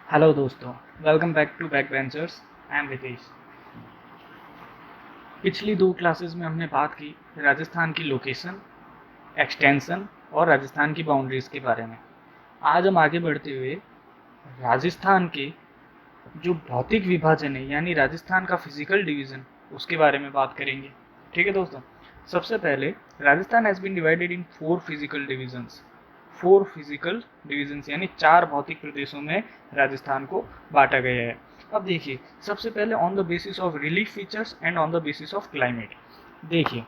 Hello दोस्तों, welcome back to back benchers. I am Ritesh. पिछली दो क्लासेस में हमने बात की राजस्थान की लोकेशन, एक्सटेंशन और राजस्थान की बाउंड्रीज के बारे में। आज हम आगे बढ़ते हुए राजस्थान के जो भौतिक विभाजन है यानी राजस्थान का फिजिकल डिवीजन उसके बारे में बात करेंगे। ठीक है दोस्तों, सबसे पहले Rajasthan has been divided in four physical divisions यानी चार भौतिक प्रदेशों में राजस्थान को बांटा गया है। अब देखिए, सबसे पहले on the basis of relief features and on the basis of climate. देखिए,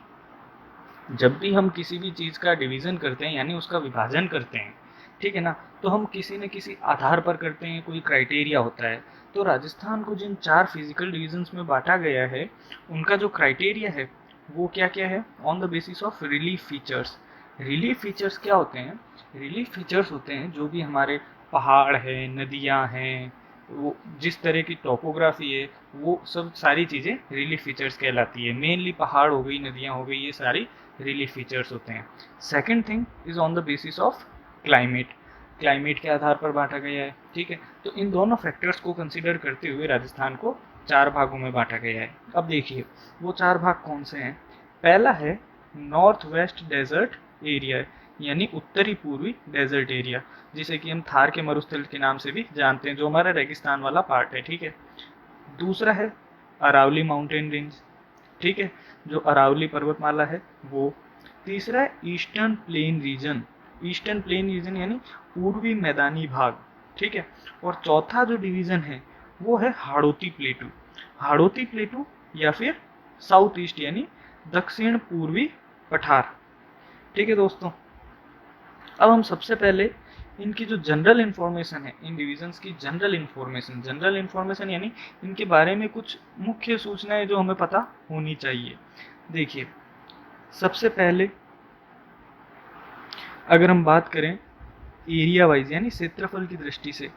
जब भी हम किसी भी चीज़ का डिवीज़न करते हैं यानी उसका विभाजन करते हैं, ठीक है ना, तो हम किसी न किसी आधार पर करते हैं, कोई क्राइटेरिया होता है। तो राजस्थान को जिन चार फिजिकल डिविजन्स में बांटा गया है उनका जो क्राइटेरिया है वो क्या क्या है? On the basis of relief features. Relief features क्या होते हैं? रिलीफ फीचर्स होते हैं जो भी हमारे पहाड़ हैं, नदियाँ हैं, वो जिस तरह की टोपोग्राफी है, वो सब सारी चीज़ें रिलीफ फीचर्स कहलाती है। मेनली पहाड़ हो गई, नदियाँ हो गई, ये सारी रिलीफ फीचर्स होते हैं। Second thing is on the basis of climate. Climate के आधार पर बांटा गया है। ठीक है, तो इन दोनों फैक्टर्स को कंसिडर करते हुए राजस्थान को चार भागों में बांटा गया है। अब देखिए, वो चार भाग कौन से हैं। पहला है नॉर्थ वेस्ट डेजर्ट एरिया यानी उत्तरी पूर्वी डेजर्ट एरिया, जिसे कि हम थार के मरुस्थल के नाम से भी जानते हैं, जो हमारा रेगिस्तान वाला पार्ट है। ठीक है, दूसरा है अरावली माउंटेन रेंज, ठीक है, जो अरावली पर्वतमाला है वो। तीसरा है eastern plain region, eastern plain region यानी पूर्वी मैदानी भाग। ठीक है, और चौथा जो डिवीजन है वो है हाड़ौती प्लेटू, हाड़ौती प्लेटू या फिर साउथ ईस्ट यानी दक्षिण पूर्वी पठार। ठीक है दोस्तों, अब हम सबसे पहले इनकी जो जनरल इन्फॉर्मेशन है, इन डिविजन्स की जनरल इन्फॉर्मेशन यानी इनके बारे में कुछ मुख्य सूचनाएं जो हमें पता होनी चाहिए। देखिए, सबसे पहले अगर हम बात करें एरिया वाइज यानी क्षेत्रफल की दृष्टि से,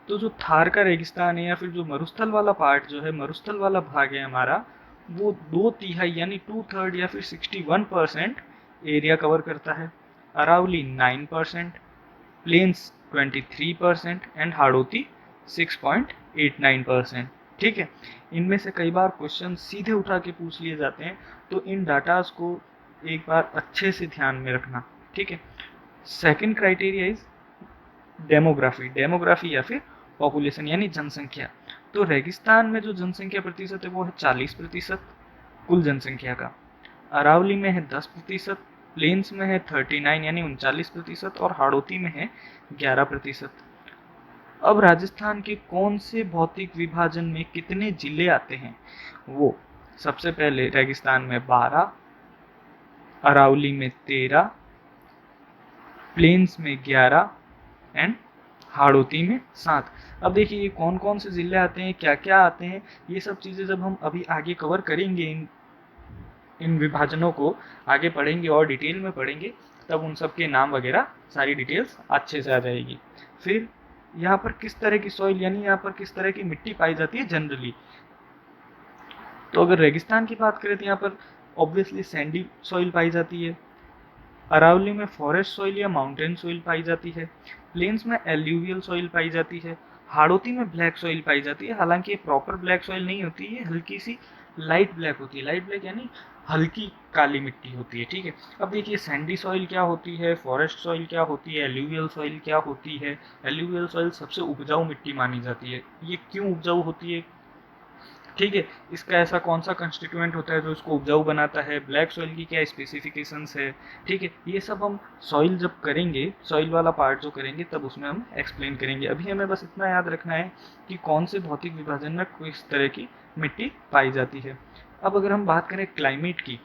तो जो थार का रेगिस्तान है या फिर जो मरुस्थल वाला पार्ट जो है, मरुस्थल वाला भाग है हमारा, वो 2/3 यानी 2/3 या फिर 61% एरिया कवर करता है। Aravalli 9%, plains 23% and Hadoti 6.89%। ठीक है, इनमें से कई बार क्वेश्चन सीधे उठा के पूछ लिए जाते हैं, तो इन डाटाज को एक बार अच्छे से ध्यान में रखना। ठीक है, second criteria is demography, demography या फिर पॉपुलेशन यानी जनसंख्या। तो रेगिस्तान में जो जनसंख्या प्रतिशत है वो है 40% कुल जनसंख्या का। अरावली में है 10%, प्लेन्स में है 39 यानी 39% और हाड़ौती में है 11%। अब राजस्थान के कौन से भौतिक विभाजन में कितने जिले आते हैं वो, सबसे पहले रेगिस्तान में 12, अरावली में 13, प्लेन्स में 11 एंड हाड़ौती में 7। अब देखिए, ये कौन कौन से जिले आते हैं, क्या क्या आते हैं, ये सब चीज़ें जब हम अभी आगे कवर करेंगे, इन विभाजनों को आगे पढ़ेंगे और डिटेल में पढ़ेंगे, तब उन सब के नाम वगैरह सारी डिटेल्स अच्छे से आ जाएगी। फिर यहाँ पर किस तरह की सॉइल यानी यहाँ पर किस तरह की मिट्टी पाई जाती है जनरली, तो अगर रेगिस्तान की बात करें तो यहाँ पर ऑब्वियसली सैंडी सॉइल पाई जाती है। अरावली में फॉरेस्ट सॉइल या माउंटेन सॉइल पाई जाती है। प्लेन्स में एल्यूवियल सॉइल पाई जाती है। हाड़ौती में ब्लैक सॉइल पाई जाती है, हालांकि ये प्रॉपर ब्लैक सॉइल नहीं होती है, हल्की सी लाइट ब्लैक होती है। लाइट ब्लैक यानी हल्की काली मिट्टी होती है। ठीक है, अब देखिए सैंडी सॉइल क्या होती है, फॉरेस्ट सॉइल क्या होती है, एल्यूवियल सॉइल क्या होती है। एल्यूवियल सॉइल सबसे उपजाऊ मिट्टी मानी जाती है। ये क्यों उपजाऊ होती है, ठीक है, इसका ऐसा कौन सा कंस्टिट्यूएंट होता है जो इसको उपजाऊ बनाता है, ब्लैक सॉइल की क्या स्पेसिफिकेशंस है। ठीक है, ये सब हम सॉइल जब करेंगे, सॉइल वाला पार्ट जो करेंगे तब उसमें हम एक्सप्लेन करेंगे। अभी हमें बस इतना याद रखना है कि कौन से भौतिक विभाजन में किस तरह की मिट्टी पाई जाती है। अब अगर हम बात करें क्लाइमेट की,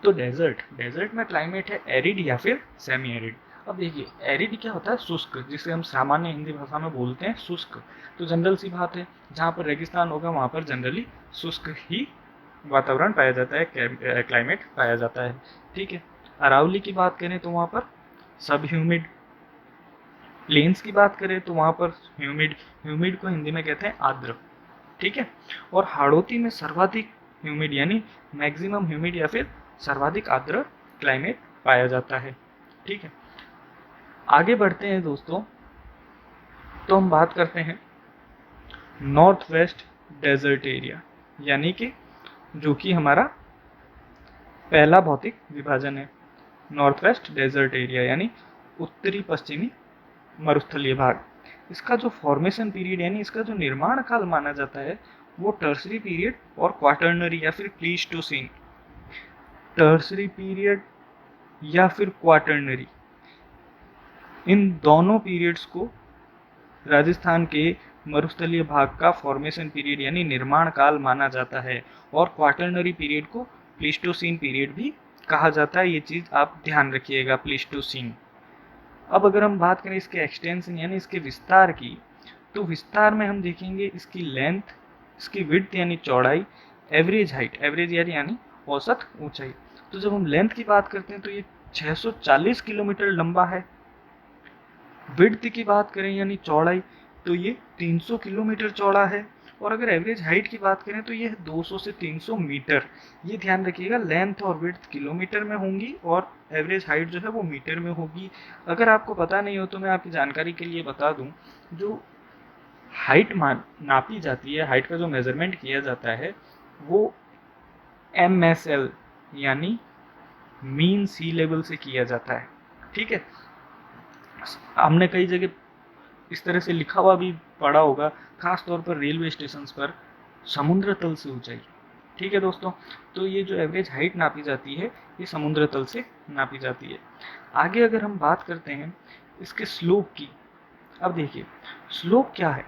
तो डेजर्ट, डेजर्ट में क्लाइमेट है एरिड या फिर सेमी एरिड। अब देखिए, एरिड क्या होता है? शुष्क, जिसे हम सामान्य हिंदी भाषा में बोलते हैं शुष्क। तो जनरल सी बात है, जहाँ पर रेगिस्तान होगा वहाँ पर जनरली शुष्क ही वातावरण पाया जाता है, क्लाइमेट पाया जाता है। ठीक है, अरावली की बात करें तो वहाँ पर सब ह्यूमिड। प्लेन्स की बात करें तो वहाँ पर ह्यूमिड, ह्यूमिड को हिंदी में कहते हैं आर्द्र। ठीक है, और हाड़ौती में सर्वाधिक ह्यूमिड यानी मैक्सिमम ह्यूमिड या फिर सर्वाधिक आर्द्र क्लाइमेट पाया जाता है। ठीक है, आगे बढ़ते हैं दोस्तों, तो हम बात करते हैं नॉर्थ वेस्ट डेजर्ट एरिया, यानी कि जो कि हमारा पहला भौतिक विभाजन है, नॉर्थ वेस्ट डेजर्ट एरिया यानी उत्तरी पश्चिमी मरुस्थलीय भाग। इसका जो फॉर्मेशन पीरियड यानी इसका जो निर्माण काल माना जाता है वो टर्सरी पीरियड और क्वाटरनरी या फिर प्लीस्टोसीन, टर्सरी पीरियड या फिर क्वाटरनरी, इन दोनों पीरियड्स को राजस्थान के मरुस्थलीय भाग का फॉर्मेशन पीरियड यानी निर्माण काल माना जाता है, और क्वाटरनरी पीरियड को प्लीस्टोसीन पीरियड भी कहा जाता है। ये चीज़ आप ध्यान रखिएगा, प्लीस्टोसीन। अब अगर हम बात करें इसके एक्सटेंशन यानी इसके विस्तार की, तो विस्तार में हम देखेंगे इसकी लेंथ, इसकी विड्थ यानी चौड़ाई, एवरेज हाइट, एवरेज यानी औसत ऊंचाई। तो जब हम लेंथ की बात करते हैं तो ये 640 किलोमीटर लंबा है। विड्थ की बात करें यानी चौड़ाई, तो ये 300 किलोमीटर चौड़ा है। और अगर एवरेज हाइट की बात करें तो ये 200 से 300 मीटर। ये ध्यान रखिएगा, लेंथ और विड्थ किलोमीटर में होंगी और एवरेज हाइट जो है वो मीटर में होगी। अगर आपको पता नहीं हो तो मैं आपकी जानकारी के लिए बता दूं, जो हाइट नापी जाती है, हाइट का जो मेजरमेंट किया जाता है वो MSL यानी मीन सी लेवल से किया जाता है। ठीक है, हमने कई जगह इस तरह से लिखा हुआ भी पढ़ा होगा, खास तौर पर रेलवे स्टेशन पर, समुद्र तल से ऊंचाई। ठीक है दोस्तों, तो ये जो एवरेज हाइट नापी जाती है ये समुद्र तल से नापी जाती है। आगे अगर हम बात करते हैं इसके स्लोप की, अब देखिए स्लोप क्या है।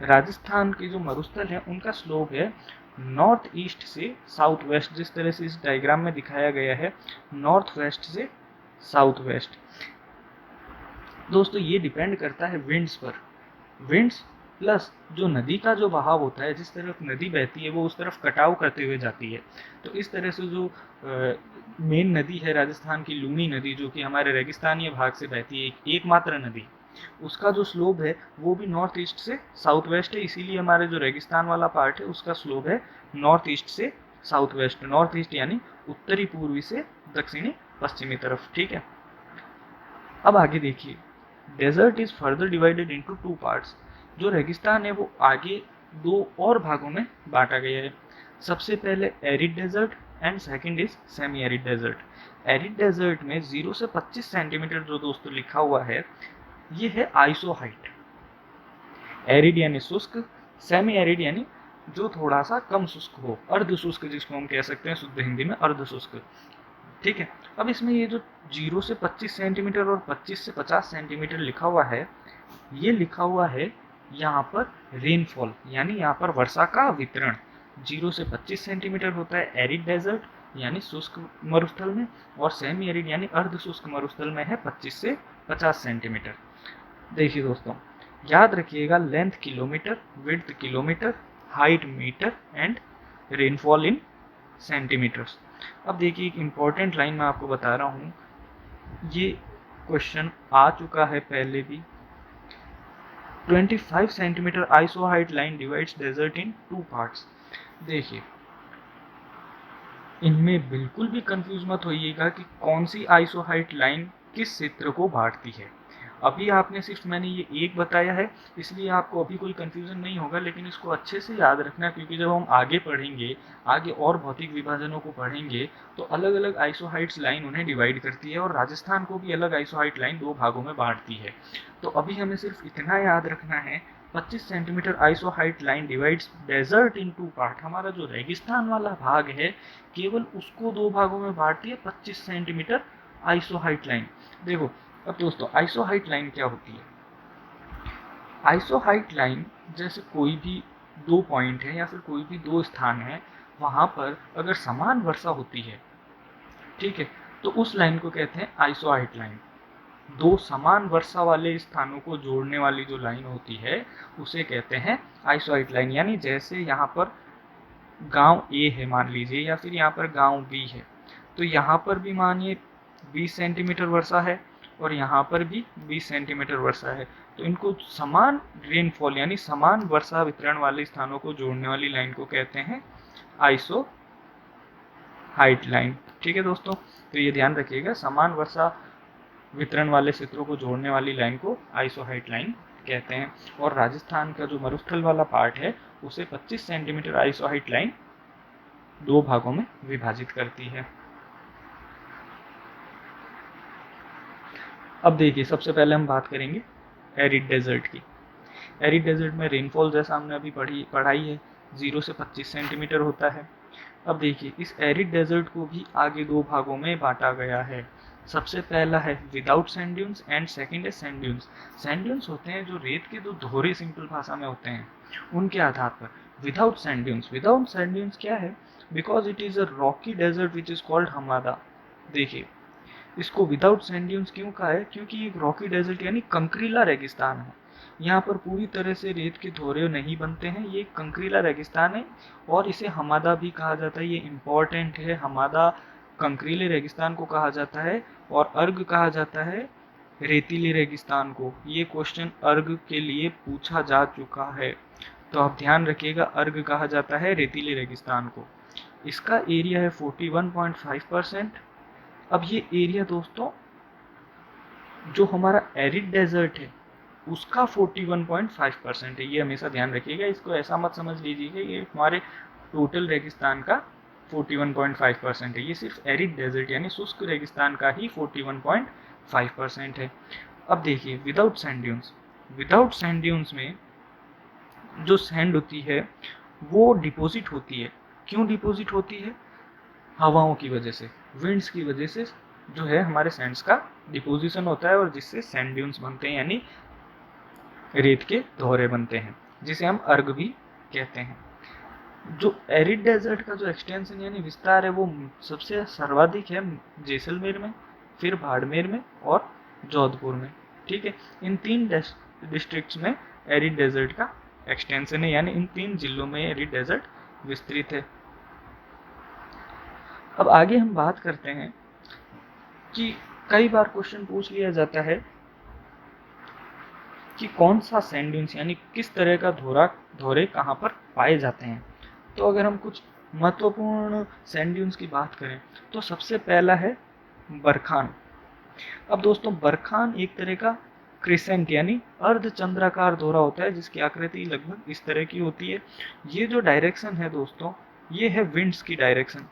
राजस्थान के जो मरुस्थल है उनका स्लोप है नॉर्थ ईस्ट से साउथ वेस्ट, जिस तरह से इस डायग्राम में दिखाया गया है, नॉर्थ वेस्ट से साउथ वेस्ट। दोस्तों ये डिपेंड करता है विंड्स पर, विंड्स प्लस जो नदी का जो बहाव होता है, जिस तरफ नदी बहती है वो उस तरफ कटाव करते हुए जाती है। तो इस तरह से जो मेन नदी है राजस्थान की, लूनी नदी, जो कि हमारे रेगिस्तानीय भाग से बहती है, एकमात्र नदी, उसका जो स्लोप है वो भी नॉर्थ ईस्ट से साउथ वेस्ट है। इसीलिए हमारे जो रेगिस्तान वाला पार्ट है उसका स्लोप है नॉर्थ ईस्ट से साउथ वेस्ट, नॉर्थ ईस्ट यानी उत्तरी पूर्वी से दक्षिणी पश्चिमी तरफ। ठीक है, अब आगे देखिए, desert is further divided into 2 parts. जो रेगिस्तान है वो आगे 2 और भागों में बांटा गया है। सबसे पहले arid desert and second is semi arid desert. Arid desert में 0 से 25 सेंटीमीटर जो दोस्तों लिखा हुआ है ये है आइसो हाइट। एरिड यानी शुष्क, सेमी एरिड यानी जो थोड़ा सा कम शुष्क हो, अर्ध शुष्क जिसको हम कह सकते हैं शुद्ध हिंदी में, अर्ध शुष्क। ठीक है, अब इसमें ये जो 0 से 25 सेंटीमीटर और 25 से 50 सेंटीमीटर लिखा हुआ है, ये लिखा हुआ है यहाँ पर रेनफॉल यानी यहाँ पर वर्षा का वितरण। 0 से 25 सेंटीमीटर होता है एरिड डेजर्ट यानी शुष्क मरुस्थल में, और सेमी एरिड यानी अर्ध शुष्क मरुस्थल में है 25 से 50 सेंटीमीटर। देखिए दोस्तों, याद रखिएगा, length kilometre, width kilometre, height metre and rainfall in centimetres. अब देखिए एक इम्पॉर्टेंट लाइन मैं आपको बता रहा हूँ, ये क्वेश्चन आ चुका है पहले भी। 25 centimetre isohyet line divides desert in 2 parts. देखिए इनमें बिल्कुल भी कंफ्यूज मत होइएगा कि कौन सी आइसो हाइट लाइन किस क्षेत्र को बांटती है। अभी आपने सिर्फ मैंने ये एक बताया है, इसलिए आपको अभी कोई कंफ्यूजन नहीं होगा, लेकिन इसको अच्छे से याद रखना, क्योंकि जब हम आगे पढ़ेंगे, आगे और भौतिक विभाजनों को पढ़ेंगे, तो अलग अलग आइसोहाइट्स लाइन उन्हें डिवाइड करती है, और राजस्थान को भी अलग आइसोहाइट लाइन 2 भागों में बांटती है। तो अभी हमें सिर्फ इतना याद रखना है, 25 centimetre isohyet line divides desert in 2 part. हमारा जो रेगिस्तान वाला भाग है केवल उसको 2 भागों में बांटती है 25 सेंटीमीटर आइसोहाइट लाइन। देखो अब दोस्तों, आइसोहाइट लाइन क्या होती है। आइसोहाइट लाइन जैसे कोई भी 2 पॉइंट है या फिर कोई भी 2 स्थान है, वहां पर अगर समान वर्षा होती है, ठीक है, तो उस लाइन को कहते हैं आइसोहाइट लाइन। 2 समान वर्षा वाले स्थानों को जोड़ने वाली जो लाइन होती है उसे कहते हैं आइसोहाइट लाइन। यानी जैसे यहाँ पर गांव ए है मान लीजिए, या फिर यहाँ पर गांव बी है, तो यहाँ पर भी मानिए 20 सेंटीमीटर वर्षा है और यहाँ पर भी 20 सेंटीमीटर वर्षा है, तो इनको समान रेनफॉल यानी समान वर्षा वितरण वाले स्थानों को जोड़ने वाली लाइन को कहते हैं आइसो हाइट लाइन। ठीक है दोस्तों, तो ये ध्यान रखिएगा, समान वर्षा वितरण वाले क्षेत्रों को जोड़ने वाली लाइन को आइसो हाइट लाइन कहते हैं। और राजस्थान का जो मरुस्थल वाला पार्ट है उसे 25 सेंटीमीटर आइसो हाइट लाइन 2 भागों में विभाजित करती है। अब देखिए, सबसे पहले हम बात करेंगे एरिड डेजर्ट की। एरिड डेजर्ट में रेनफॉल जैसा हमने अभी पढ़ाई है 0 से 25 सेंटीमीटर होता है। अब देखिए, इस एरिड डेजर्ट को भी आगे 2 भागों में बांटा गया है। सबसे पहला है without sand dunes and second है सैंड ड्यून्स। सैंड ड्यून्स होते हैं जो रेत के 2 धोरे, सिंपल भाषा में होते हैं, उनके आधार पर। Without sand dunes, without sand dunes क्या है? Because it is a rocky desert which is called hamada. देखिए, इसको विदाउट सैंड ड्यून्स क्यों कहा है? क्योंकि एक रॉकी डेजर्ट यानी कंकरीला रेगिस्तान है। यहाँ पर पूरी तरह से रेत के धोरे नहीं बनते हैं, ये कंकरीला रेगिस्तान है और इसे हमादा भी कहा जाता है। ये इम्पॉर्टेंट है, हमादा कंकरीले रेगिस्तान को कहा जाता है और अर्ग कहा जाता है रेतीले रेगिस्तान को। ये क्वेश्चन अर्ग के लिए पूछा जा चुका है, तो आप ध्यान रखिएगा, अर्ग कहा जाता है रेतीले रेगिस्तान को। इसका एरिया है 41.5%। अब ये एरिया दोस्तों, जो हमारा एरिड डेजर्ट है उसका 41.5% है। ये हमेशा ध्यान रखिएगा, इसको ऐसा मत समझ लीजिएगा ये हमारे टोटल रेगिस्तान का 41.5% है। ये सिर्फ एरिड डेजर्ट यानी शुष्क रेगिस्तान का ही 41.5% है। अब देखिए, without sand dunes, without sand dunes में जो सैंड होती है वो डिपॉजिट होती है। क्यों डिपॉजिट होती है? हवाओं की वजह से, विंड्स की वजह से जो है हमारे सैंड्स का डिपोजिशन होता है और जिससे सैंड ड्यून्स बनते हैं यानी रेत के धोरे बनते हैं, जिसे हम अर्ग भी कहते हैं। जो एरिड डेजर्ट का जो एक्सटेंशन यानी विस्तार है वो सबसे सर्वाधिक है जैसलमेर में, फिर बाड़मेर में और जोधपुर में। ठीक है, इन 3 डिस्ट्रिक्ट्स में एरिड डेजर्ट का एक्सटेंशन है, यानी इन 3 जिलों में एरिड डेजर्ट विस्तृत है। अब आगे हम बात करते हैं कि कई बार क्वेश्चन पूछ लिया जाता है कि कौन सा सैंड ड्यून्स यानी किस तरह का धोरे कहाँ पर पाए जाते हैं। तो अगर हम कुछ महत्वपूर्ण सैंड ड्यून्स की बात करें तो सबसे पहला है बरखान। अब दोस्तों, बरखान एक तरह का क्रिसेंट यानी अर्धचंद्राकार धोरा होता है जिसकी आकृति लगभग इस तरह की होती है। ये जो डायरेक्शन है दोस्तों, ये है विंड्स की डायरेक्शन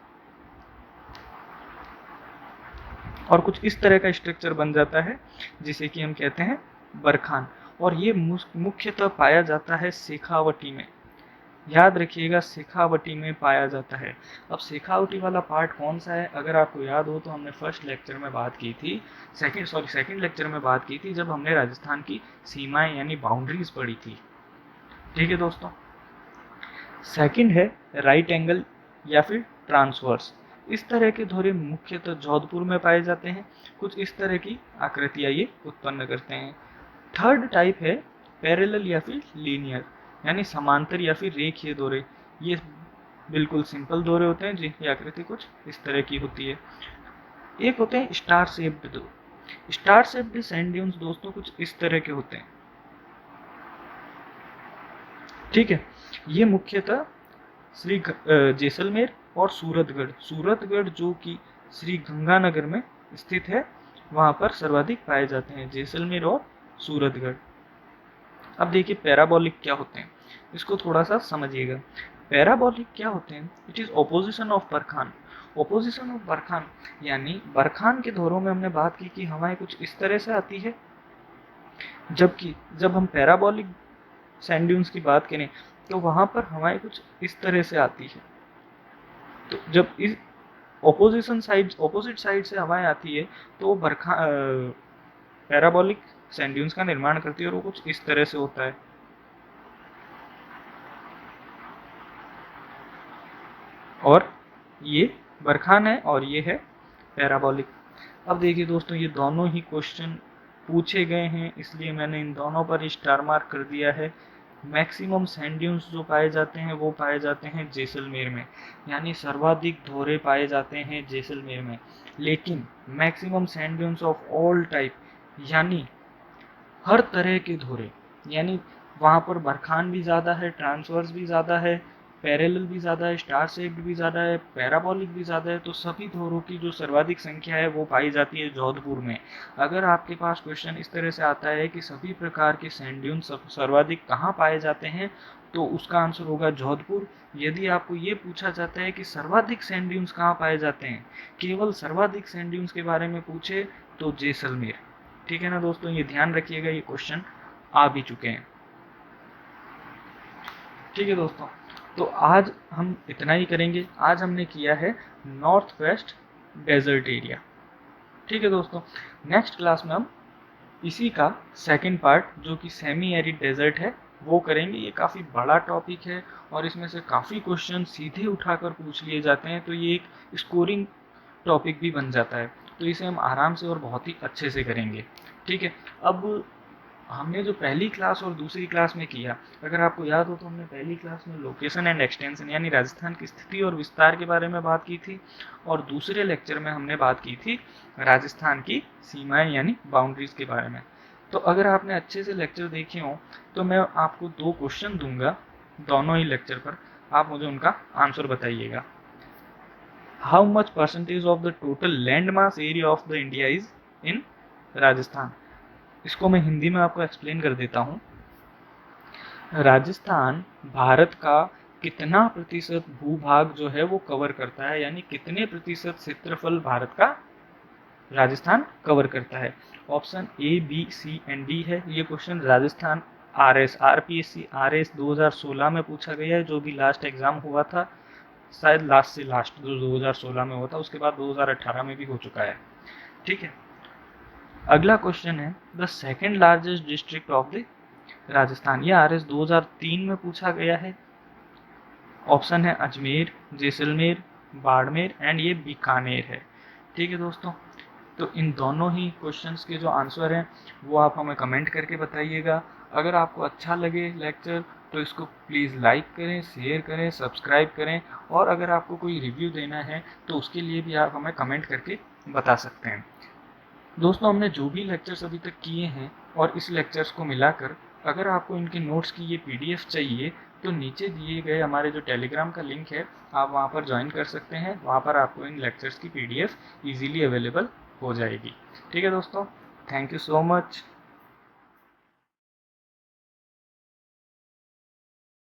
और कुछ इस तरह का स्ट्रक्चर बन जाता है जिसे कि हम कहते हैं बरखान। और ये मुख्यतः पाया जाता है शेखावटी में। याद रखिएगा, शेखावटी में पाया जाता है। अब शेखावटी वाला पार्ट कौन सा है? अगर आपको याद हो तो हमने फर्स्ट लेक्चर में बात की थी, सेकंड लेक्चर में बात की थी जब हमने राजस्थान की सीमाएं यानी बाउंड्रीज पढ़ी थी। ठीक है दोस्तों, सेकंड है राइट एंगल या फिर ट्रांसवर्स। इस तरह के धोरे मुख्यतः जोधपुर में पाए जाते हैं। कुछ इस तरह की आकृतियां ये उत्पन्न करते हैं। थर्ड टाइप है पैरेलल या फिर लीनियर यानी समांतर या फिर रेखीय धोरे। ये बिल्कुल सिंपल धोरे होते हैं जिनकी आकृति कुछ इस तरह की होती है। एक होते हैं स्टार शेप्ड धोरे। स्टार शेप्ड सैंड ड्यून्स दोस्तों कुछ इस तरह के होते हैं। ठीक है, ये मुख्यतः जैसलमेर और सूरतगढ़ जो कि श्री गंगानगर में स्थित है, वहां पर सर्वाधिक पाए जाते हैं, जैसलमेर और सूरतगढ़। अब देखिए, पैराबोलिक क्या होते हैं, इसको थोड़ा सा समझिएगा। पैराबोलिक क्या होते हैं? It is opposition of barchan. Opposition of barchan यानी बरखान के धोरों में हमने बात की कि हवाएं कुछ इस तरह से आती है, जबकि जब हम पैराबोलिक सैंड ड्यून्स की बात करें तो वहां पर हवाएं कुछ इस तरह से आती है। तो जब इस ऑपोजिट साइड से हवाएं आती है तो पैराबोलिक सैंड ड्यून्स का निर्माण करती है और वो कुछ इस तरह से होता है। और ये बरखान है और ये है पैराबोलिक। अब देखिए दोस्तों, ये दोनों ही क्वेश्चन पूछे गए हैं, इसलिए मैंने इन दोनों पर स्टार मार्क कर दिया है। मैक्सिमम सैंड ड्यून्स जो पाए जाते हैं वो पाए जाते हैं जैसलमेर में, यानी सर्वाधिक धोरे पाए जाते हैं जैसलमेर में। लेकिन maximum sand dunes of all type यानी हर तरह के धोरे, यानी वहाँ पर बरखान भी ज़्यादा है, ट्रांसवर्स भी ज़्यादा है, पैरेलल भी ज़्यादा है, स्टार शेप्ड भी ज़्यादा है, पैराबोलिक भी ज़्यादा है, तो सभी धोरों की जो सर्वाधिक संख्या है वो पाई जाती है जोधपुर में। अगर आपके पास क्वेश्चन इस तरह से आता है कि सभी प्रकार के सैंड ड्यून सर्वाधिक कहाँ पाए जाते हैं, तो उसका आंसर होगा जोधपुर। यदि आपको ये पूछा जाता है कि सर्वाधिक सैंड ड्यून्स कहाँ पाए जाते हैं, केवल सर्वाधिक सैंड ड्यून्स के बारे में पूछे, तो जैसलमेर। ठीक है ना दोस्तों, ये ध्यान रखिएगा, ये क्वेश्चन आ भी चुके हैं। ठीक है दोस्तों, तो आज हम इतना ही करेंगे। आज हमने किया है नॉर्थ वेस्ट डेजर्ट एरिया। ठीक है दोस्तों, नेक्स्ट क्लास में हम इसी का सेकंड पार्ट जो कि सेमी एरिड डेजर्ट है वो करेंगे। ये काफ़ी बड़ा टॉपिक है और इसमें से काफ़ी क्वेश्चन सीधे उठाकर पूछ लिए जाते हैं, तो ये एक स्कोरिंग टॉपिक भी बन जाता है, तो इसे हम आराम से और बहुत ही अच्छे से करेंगे। ठीक है, अब हमने जो पहली क्लास और दूसरी क्लास में किया, अगर आपको याद हो तो हमने पहली क्लास में लोकेशन एंड एक्सटेंशन यानी राजस्थान की स्थिति और विस्तार के बारे में बात की थी, और दूसरे लेक्चर में हमने बात की थी राजस्थान की सीमाएं यानी बाउंड्रीज के बारे में। तो अगर आपने अच्छे से लेक्चर देखे हो तो मैं आपको 2 क्वेश्चन दूंगा दोनों ही लेक्चर पर, आप मुझे उनका आंसर बताइएगा। How much percentage of the total land mass area of the India is in Rajasthan. इसको मैं हिंदी में आपको एक्सप्लेन कर देता हूँ। राजस्थान भारत का कितना प्रतिशत भूभाग जो है वो कवर करता है, यानी कितने प्रतिशत क्षेत्रफल भारत का राजस्थान कवर करता है। Option A, B, C and D है। ये क्वेश्चन राजस्थान आरपीएससी आरएस 2016 में पूछा गया है, जो भी लास्ट एग्जाम हुआ था, शायद लास्ट से लास्ट जो 2016 में हुआ था, उसके बाद 2018 में भी हो चुका है। ठीक है, अगला क्वेश्चन है the second largest district of the Rajasthan. ये आरएस 2003 में पूछा गया है। ऑप्शन है अजमेर, जैसलमेर, बाड़मेर एंड ये बीकानेर है। ठीक है दोस्तों, तो इन दोनों ही क्वेश्चंस के जो आंसर हैं वो आप हमें कमेंट करके बताइएगा। अगर आपको अच्छा लगे लेक्चर तो इसको प्लीज़ लाइक करें, शेयर करें, सब्सक्राइब करें, और अगर आपको कोई रिव्यू देना है तो उसके लिए भी आप हमें कमेंट करके बता सकते हैं। दोस्तों, हमने जो भी लेक्चर्स अभी तक किए हैं और इस लेक्चर्स को मिलाकर अगर आपको इनके नोट्स की ये पीडीएफ चाहिए तो नीचे दिए गए हमारे जो टेलीग्राम का लिंक है आप वहाँ पर ज्वाइन कर सकते हैं। वहाँ पर आपको इन लेक्चर्स की पीडीएफ इजीली अवेलेबल हो जाएगी। ठीक है दोस्तों, थैंक यू सो मच।